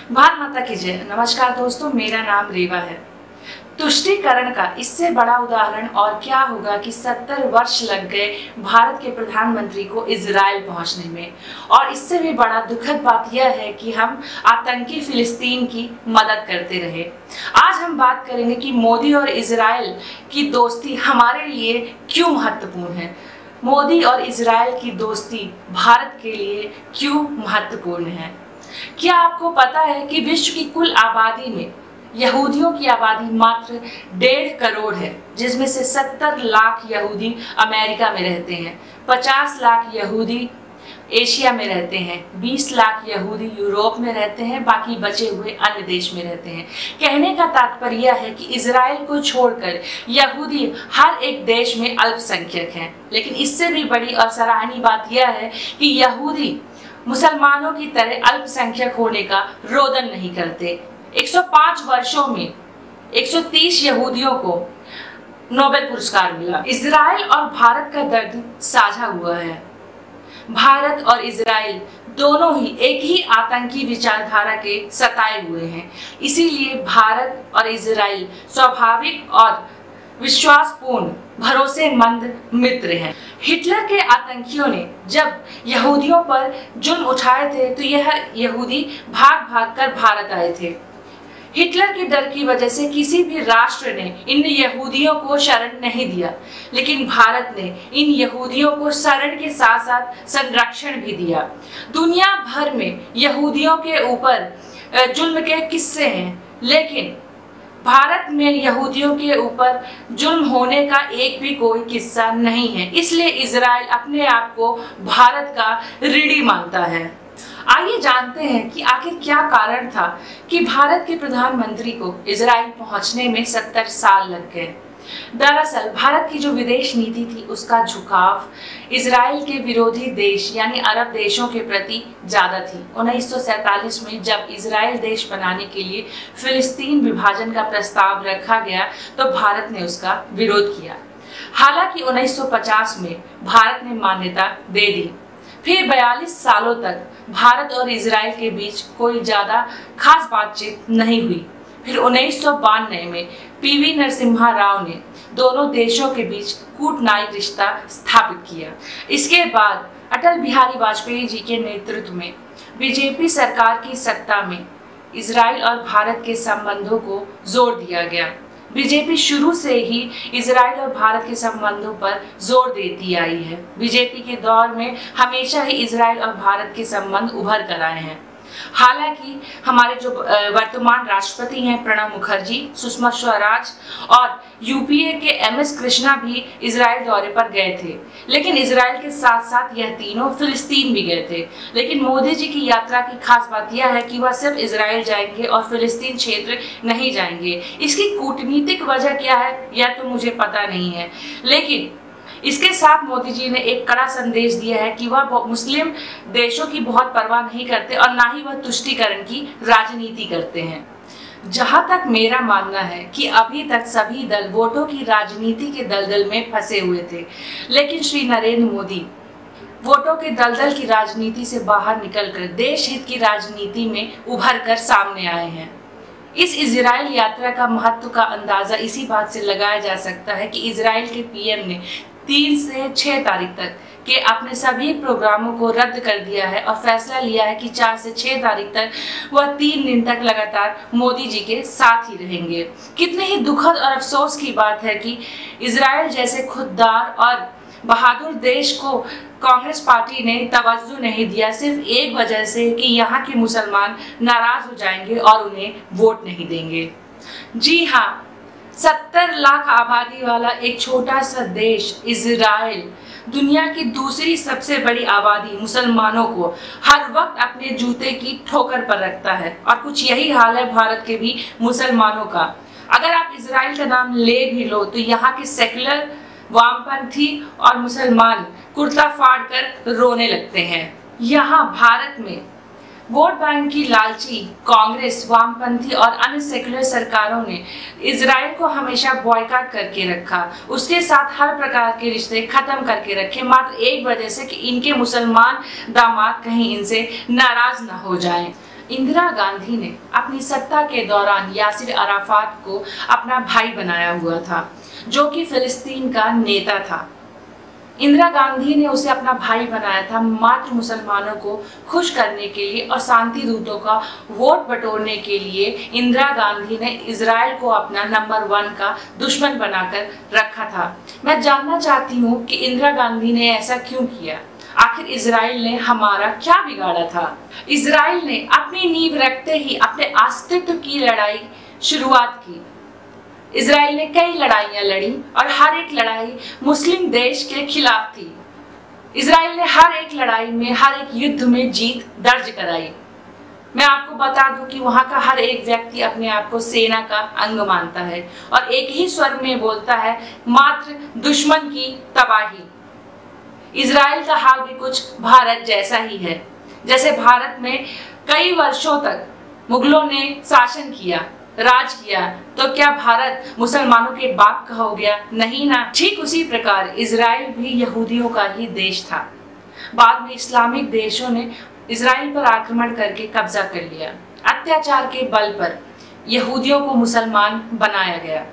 भारत माता की जय। नमस्कार दोस्तों, मेरा नाम रेवा है। तुष्टीकरण का इससे बड़ा उदाहरण और क्या होगा कि 70 वर्ष लग गए भारत के प्रधानमंत्री को इजराइल पहुंचने में। और इससे भी बड़ा दुखद बात यह है कि हम आतंकी फिलिस्तीन की मदद करते रहे। आज हम बात करेंगे कि मोदी और इजराइल की दोस्ती हमारे लिए क्यों महत्वपूर्ण है। मोदी और इजराइल की दोस्ती भारत के लिए क्यों महत्वपूर्ण है। क्या आपको पता है कि विश्व की कुल आबादी में यहूदियों की आबादी मात्र 1.5 करोड़ है, जिसमें से 70 लाख यहूदी अमेरिका में रहते हैं, 50 लाख यहूदी एशिया में रहते हैं, 20 लाख यहूदी यूरोप में रहते हैं, बाकी बचे हुए अन्य देश में रहते हैं। कहने का तात्पर्य है कि इजराइल को छोड़कर यहूदी हर एक देश में अल्पसंख्यक हैं। लेकिन इससे भी बड़ी और सराहनीय बात यह है कि यहूदी मुसलमानों की तरह अल्पसंख्यक होने का रोदन नहीं करते। 105 वर्षों में 130 यहूदियों को नोबेल पुरस्कार मिला। इजराइल और भारत का दर्द साझा हुआ है। भारत और इजराइल दोनों ही एक ही आतंकी विचारधारा के सताए हुए हैं। इसीलिए भारत और इजराइल स्वाभाविक और विश्वासपूर्ण भरोसेमंद मित्र हैं। हिटलर के आतंकियों ने जब यहूदियों पर जुल्म उठाए थे तो यह यहूदी भाग भाग कर भारत आए थे। हिटलर के डर की वजह से किसी भी राष्ट्र ने इन यहूदियों को शरण नहीं दिया, लेकिन भारत ने इन यहूदियों को शरण के साथ साथ संरक्षण भी दिया। दुनिया भर में यहूदियों के ऊपर जुल्म के किस्से हैं, लेकिन भारत में यहूदियों के ऊपर जुल्म होने का एक भी कोई किस्सा नहीं है। इसलिए इजराइल अपने आप को भारत का ऋणी मानता है। आइए जानते हैं कि आखिर क्या कारण था कि भारत के प्रधानमंत्री को इजराइल पहुंचने में 70 साल लग गए। दरअसल भारत की जो विदेश नीति थी उसका झुकाव इजराइल के विरोधी देश यानी अरब देशों के प्रति ज्यादा थी। 1947 में जब इजराइल देश बनाने के लिए फिलिस्तीन विभाजन का प्रस्ताव रखा गया तो भारत ने उसका विरोध किया। हालांकि 1950 में भारत ने मान्यता दे दी। फिर 42 सालों तक भारत और इजराइल के बीच कोई ज्यादा खास बातचीत नहीं हुई। फिर 1992 में पीवी नरसिम्हा राव ने दोनों देशों के बीच कूटनीतिक रिश्ता स्थापित किया। इसके बाद अटल बिहारी वाजपेयी जी के नेतृत्व में बीजेपी सरकार की सत्ता में इजराइल और भारत के संबंधों को जोर दिया गया। बीजेपी शुरू से ही इजराइल और भारत के संबंधों पर जोर देती आई है। बीजेपी के दौर में हमेशा ही इजराइल और भारत के संबंध उभर कर आए हैं। हालांकि हमारे जो वर्तमान राष्ट्रपति हैं प्रणब मुखर्जी, सुषमा स्वराज और यूपीए के एमएस कृष्णा भी इजराइल दौरे पर गए थे, लेकिन इजराइल के साथ साथ यह तीनों फिलिस्तीन भी गए थे। लेकिन मोदी जी की यात्रा की खास बात यह है कि वह सिर्फ इजराइल जाएंगे और फिलिस्तीन क्षेत्र नहीं जाएंगे। इसकी कूटनीतिक वजह क्या है यह तो मुझे पता नहीं है, लेकिन इसके साथ मोदी जी ने एक कड़ा संदेश दिया है कि वह मुस्लिम देशों की बहुत परवाह नहीं करते और ना ही वह तुष्टीकरण की राजनीति करते हैं। जहां तक मेरा मानना है कि अभी तक सभी दल वोटों की राजनीति के दलदल में फंसे हुए थे, लेकिन श्री नरेंद्र मोदी वोटों के दलदल की राजनीति से बाहर निकलकर देश हित की राजनीति में उभर कर सामने आए हैं। इस इजराइल यात्रा का महत्व का अंदाजा इसी बात से लगाया जा सकता है कि इजराइल के पीएम ने 3 से 6 तारीख तक के अपने सभी प्रोग्रामों को रद्द कर दिया है और फैसला लिया है कि 4 से 6 तारीख तक वह 3 दिन तक लगातार मोदी जी के साथ ही रहेंगे। कितने ही दुखद और अफसोस की बात है कि इजराइल जैसे खुददार और बहादुर देश को कांग्रेस पार्टी ने तवज्जो नहीं दिया, सिर्फ एक वजह से कि यहाँ के मुसलमान नाराज हो जाएंगे और उन्हें वोट नहीं देंगे। जी हाँ, 70 लाख आबादी वाला एक छोटा सा देश इजराइल दुनिया की दूसरी सबसे बड़ी आबादी मुसलमानों को हर वक्त अपने जूते की ठोकर पर रखता है। और कुछ यही हाल है भारत के भी मुसलमानों का। अगर आप इजराइल का नाम ले भी लो तो यहाँ के सेकुलर वामपंथी और मुसलमान कुर्ता फाड़ कर रोने लगते हैं। यहाँ भारत में वोट बैंक की लालची कांग्रेस, वामपंथी और अन्य सेकुलर सरकारों ने इजराइल को हमेशा बॉयकॉट करके रखा, उसके साथ हर प्रकार के रिश्ते खत्म करके रखे, मात्र एक वजह से कि इनके मुसलमान दामाद कहीं इनसे नाराज ना हो जाएं। इंदिरा गांधी ने अपनी सत्ता के दौरान यासिर अराफात को अपना भाई बनाया हुआ था, जो कि फिलिस्तीन का नेता था। इंदिरा गांधी ने उसे अपना भाई बनाया था मात्र मुसलमानों को खुश करने के लिए और शांति दूतों का वोट बटोरने के लिए। इंदिरा गांधी ने इजराइल को अपना नंबर 1 का दुश्मन बनाकर रखा था। मैं जानना चाहती हूँ कि इंदिरा गांधी ने ऐसा क्यों किया। आखिर इजराइल ने हमारा क्या बिगाड़ा था। इजराइल ने अपनी नींव रखते ही अपने अस्तित्व की लड़ाई शुरुआत की। इजराइल ने कई लड़ाइयां लड़ी और हर एक लड़ाई मुस्लिम देश के खिलाफ थी। इजराइल ने हर एक लड़ाई में, हर एक युद्ध में जीत दर्ज कराई। मैं आपको बता दूं कि वहां का हर एक व्यक्ति अपने आप को सेना का अंग मानता है और एक ही स्वर में बोलता है, मात्र दुश्मन की तबाही। इजराइल का हाल भी कुछ भारत जैसा ही है। जैसे भारत में कई वर्षों तक मुगलों ने शासन किया, राज किया, तो क्या भारत मुसलमानों के बाप का हो गया? नहीं ना। ठीक उसी प्रकार इजराइल भी यहूदियों का ही देश था। बाद में इस्लामिक देशों ने इजराइल पर आक्रमण करके कब्जा कर लिया। अत्याचार के बल पर यहूदियों को मुसलमान बनाया गया।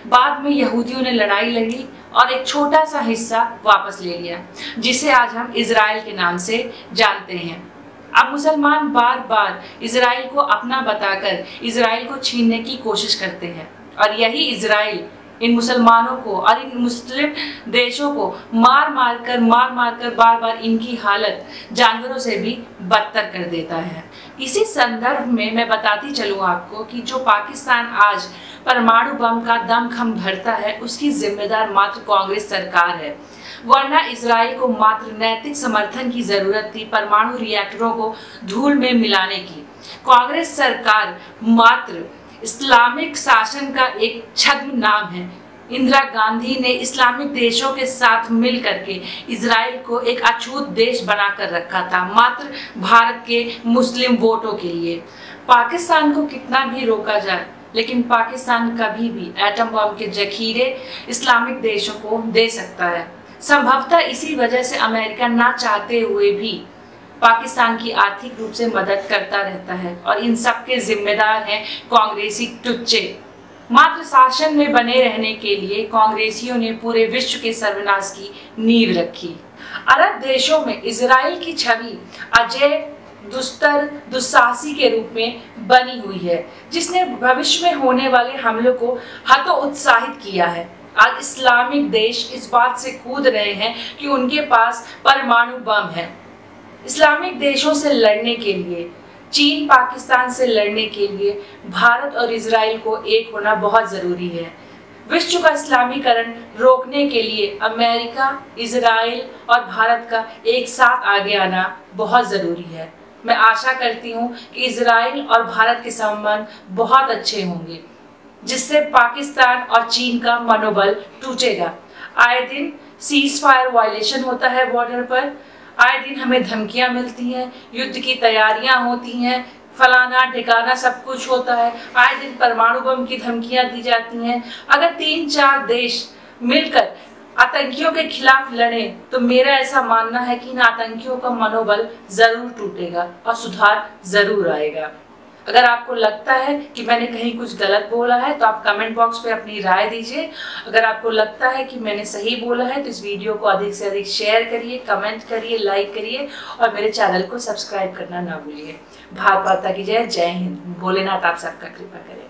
बाद में यहूदियों ने लड़ाई लड़ी और एक छोटा सा हिस्सा वापस ले लिया, जिसे आज हम इजराइल के नाम से जानते हैं। अब मुसलमान बार बार इजराइल को अपना बताकर इजराइल को छीनने की कोशिश करते हैं और यही इजराइल इन मुसलमानों को और इन मुस्लिम देशों को मार मार कर बार बार इनकी हालत जानवरों से भी बदतर कर देता है। इसी संदर्भ में मैं बताती चलूँ आपको कि जो पाकिस्तान आज परमाणु बम का दमखम भरता है, उसकी जिम्मेदार मात्र कांग्रेस सरकार है। वरना इजराइल को मात्र नैतिक समर्थन की जरूरत थी परमाणु रिएक्टरों को धूल में मिलाने की। कांग्रेस सरकार मात्र इस्लामिक शासन का एक छद्म नाम है। इंदिरा गांधी ने इस्लामिक देशों के साथ मिल करके इजराइल को एक अछूत देश बनाकर रखा था, मात्र भारत के मुस्लिम वोटों के लिए। पाकिस्तान को कितना भी रोका जाए, लेकिन पाकिस्तान कभी भी एटम बम के जखीरे इस्लामिक देशों को दे सकता है। संभवतः इसी वजह से अमेरिका ना चाहते हुए भी पाकिस्तान की आर्थिक रूप से मदद करता रहता है और इन सब के जिम्मेदार हैं कांग्रेसी टुच्चे। मात्र शासन में बने रहने के लिए कांग्रेसियों ने पूरे विश्व के सर्वनाश की नींव रखी। अरब देशों में इजराइल की छवि अजय, दुस्तर, दुस्साहसी के रूप में बनी हुई है, जिसने भविष्य में होने वाले हमलों को हतोत्साहित किया है। आज इस्लामिक देश इस बात से कूद रहे हैं कि उनके पास परमाणु बम है। इस्लामिक देशों से लड़ने के लिए, चीन पाकिस्तान से लड़ने के लिए भारत और इजराइल को एक होना बहुत जरूरी है। विश्व का इस्लामीकरण रोकने के लिए अमेरिका, इजराइल और भारत का एक साथ आगे आना बहुत जरूरी है। मैं आशा करती हूँ कि इजराइल और भारत के संबंध बहुत अच्छे होंगे, जिससे पाकिस्तान और चीन का मनोबल टूटेगा। आए दिन सीज फायर वायलेशन होता है बॉर्डर पर, आए दिन हमें धमकियां मिलती हैं, युद्ध की तैयारियां होती हैं, फलाना ठिकाना सब कुछ होता है। आए दिन परमाणु बम की धमकियां दी जाती हैं। अगर 3-4 देश मिलकर आतंकियों के खिलाफ लड़े तो मेरा ऐसा मानना है कि इन आतंकियों का मनोबल जरूर टूटेगा और सुधार जरूर आएगा। अगर आपको लगता है कि मैंने कहीं कुछ गलत बोला है तो आप कमेंट बॉक्स पे अपनी राय दीजिए। अगर आपको लगता है कि मैंने सही बोला है तो इस वीडियो को अधिक से अधिक शेयर करिए, कमेंट करिए, लाइक करिए और मेरे चैनल को सब्सक्राइब करना ना भूलिए। भारत माता की जय। जय हिंद। भोलेनाथ आप सबका कृपा करें।